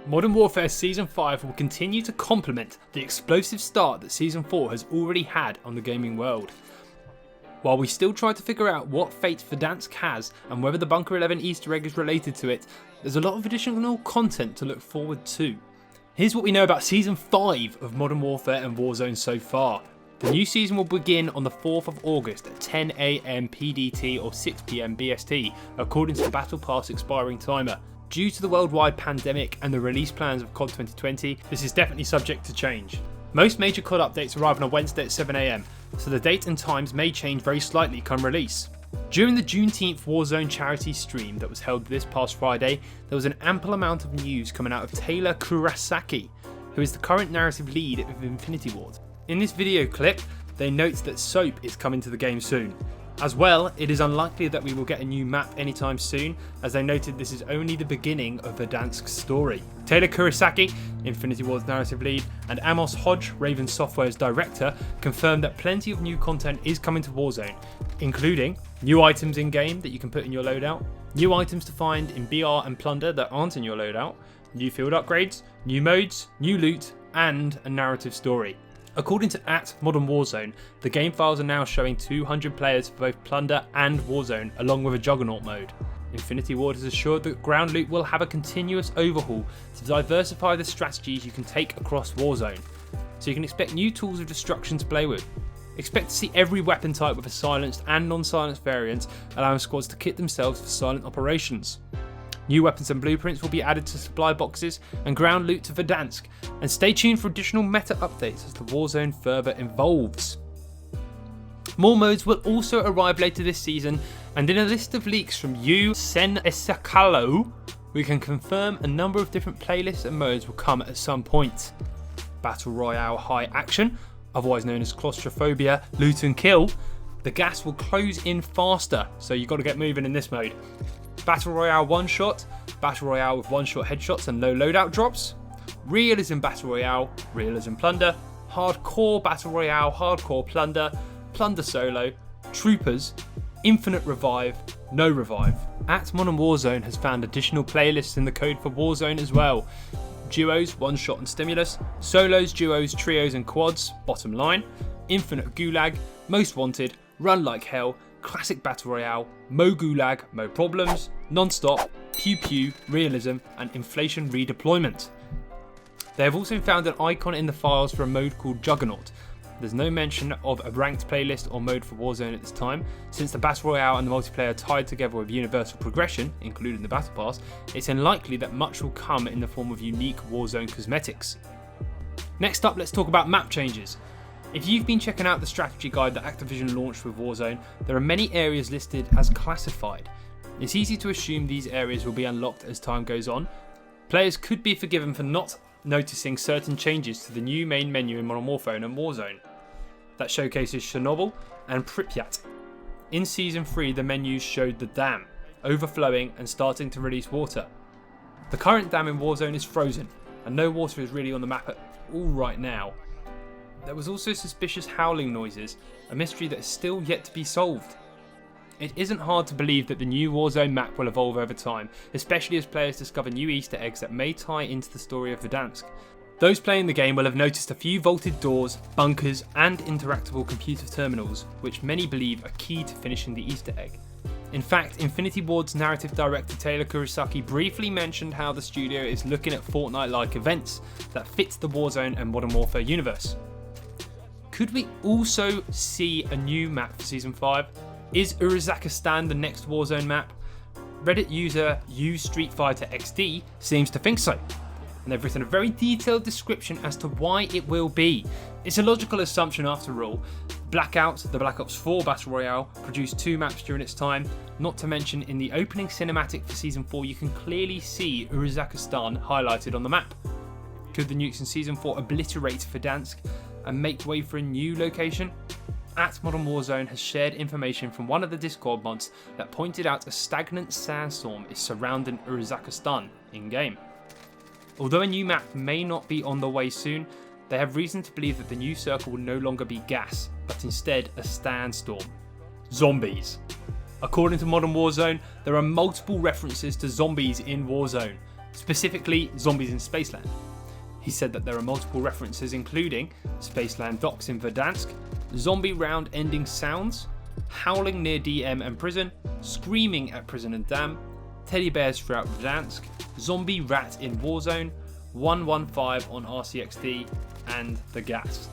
Modern Warfare Season 5 will continue to complement the explosive start that Season 4 has already had on the gaming world. While we still try to figure out what fate Verdansk has and whether the Bunker 11 Easter egg is related to it, there's a lot of additional content to look forward to. Here's what we know about Season 5 of Modern Warfare and Warzone so far. The new season will begin on the 4th of August at 10 AM PDT or 6 PM BST, according to the Battle Pass expiring timer. Due to the worldwide pandemic and the release plans of COD 2020, this is definitely subject to change. Most major COD updates arrive on a Wednesday at 7 AM, so the date and times may change very slightly come release. During the Juneteenth Warzone charity stream that was held this past Friday, there was an ample amount of news coming out of Taylor Kurosaki, who is the current narrative lead of Infinity Ward. In this video clip, they note that SOAP is coming to the game soon. As well, it is unlikely that we will get a new map anytime soon, as they noted this is only the beginning of Verdansk's story. Taylor Kurosaki, Infinity Ward's narrative lead, and Amos Hodge, Raven Software's director, confirmed that plenty of new content is coming to Warzone, including new items in-game that you can put in your loadout, new items to find in BR and Plunder that aren't in your loadout, new field upgrades, new modes, new loot, and a narrative story. According to @Modern Warzone, the game files are now showing 200 players for both Plunder and Warzone, along with a Juggernaut mode. Infinity Ward has assured that ground loot will have a continuous overhaul to diversify the strategies you can take across Warzone, so you can expect new tools of destruction to play with. Expect to see every weapon type with a silenced and non-silenced variant, allowing squads to kit themselves for silent operations. New weapons and blueprints will be added to supply boxes and ground loot to Verdansk, and stay tuned for additional meta updates as the Warzone further evolves. More modes will also arrive later this season, and in a list of leaks from Sen Esakalo, we can confirm a number of different playlists and modes will come at some point. Battle Royale High Action, otherwise known as Claustrophobia, Loot and Kill. The gas will close in faster, so you've got to get moving in this mode. Battle Royale One Shot, Battle Royale with one-shot headshots and low loadout drops. Realism Battle Royale, Realism Plunder. Hardcore Battle Royale, Hardcore Plunder. Plunder Solo. Troopers. Infinite Revive, No Revive. @Modern Warzone has found additional playlists in the code for Warzone as well. Duos, One Shot and Stimulus. Solos, Duos, Trios and Quads, Bottom Line. Infinite Gulag, Most Wanted, Run Like Hell, Classic Battle Royale, Mo Gulag, Mo Problems, Non-Stop, Pew Pew, Realism, and Inflation Redeployment. They have also found an icon in the files for a mode called Juggernaut. There's no mention of a ranked playlist or mode for Warzone at this time. Since the Battle Royale and the multiplayer are tied together with universal progression, including the Battle Pass, it's unlikely that much will come in the form of unique Warzone cosmetics. Next up, let's talk about map changes. If you've been checking out the strategy guide that Activision launched with Warzone, there are many areas listed as classified. It's easy to assume these areas will be unlocked as time goes on. Players could be forgiven for not noticing certain changes to the new main menu in Modern Warfare and Warzone. That showcases Chernobyl and Pripyat. In Season 3, the menus showed the dam, overflowing and starting to release water. The current dam in Warzone is frozen, and no water is really on the map at all right now. There was also suspicious howling noises, a mystery that is still yet to be solved. It isn't hard to believe that the new Warzone map will evolve over time, especially as players discover new Easter eggs that may tie into the story of Verdansk. Those playing the game will have noticed a few vaulted doors, bunkers, and interactable computer terminals, which many believe are key to finishing the Easter egg. In fact, Infinity Ward's narrative director Taylor Kurosaki briefly mentioned how the studio is looking at Fortnite-like events that fit the Warzone and Modern Warfare universe. Could we also see a new map for Season 5? Is Uzbekistan the next Warzone map? Reddit user UStreetFighterXD seems to think so, and they've written a very detailed description as to why it will be. It's a logical assumption after all. Blackout, the Black Ops 4 Battle Royale, produced 2 maps during its time, not to mention in the opening cinematic for Season 4 you can clearly see Uzbekistan highlighted on the map. Could the nukes in Season 4 obliterate Verdansk and make way for a new location? @Modern Warzone has shared information from one of the Discord mods that pointed out a stagnant sandstorm is surrounding Uzbekistan in-game. Although a new map may not be on the way soon, they have reason to believe that the new circle will no longer be gas, but instead a sandstorm. Zombies. According to Modern Warzone, there are multiple references to zombies in Warzone. specifically zombies in Spaceland. He said that there are multiple references including Spaceland docks in Verdansk, zombie round ending sounds, howling near DM and prison, screaming at prison and dam, teddy bears throughout Verdansk, zombie rat in Warzone, 115 on RCXD, and the gas.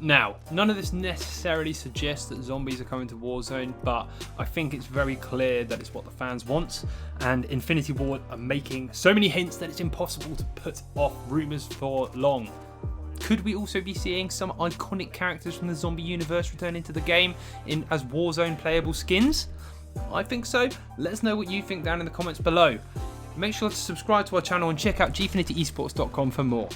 Now, none of this necessarily suggests that zombies are coming to Warzone, but I think it's very clear that it's what the fans want, and Infinity Ward are making so many hints that it's impossible to put off rumours for long. Could we also be seeing some iconic characters from the zombie universe return into the game as Warzone playable skins? I think so. Let us know what you think down in the comments below. Make sure to subscribe to our channel and check out gfinityesports.com for more.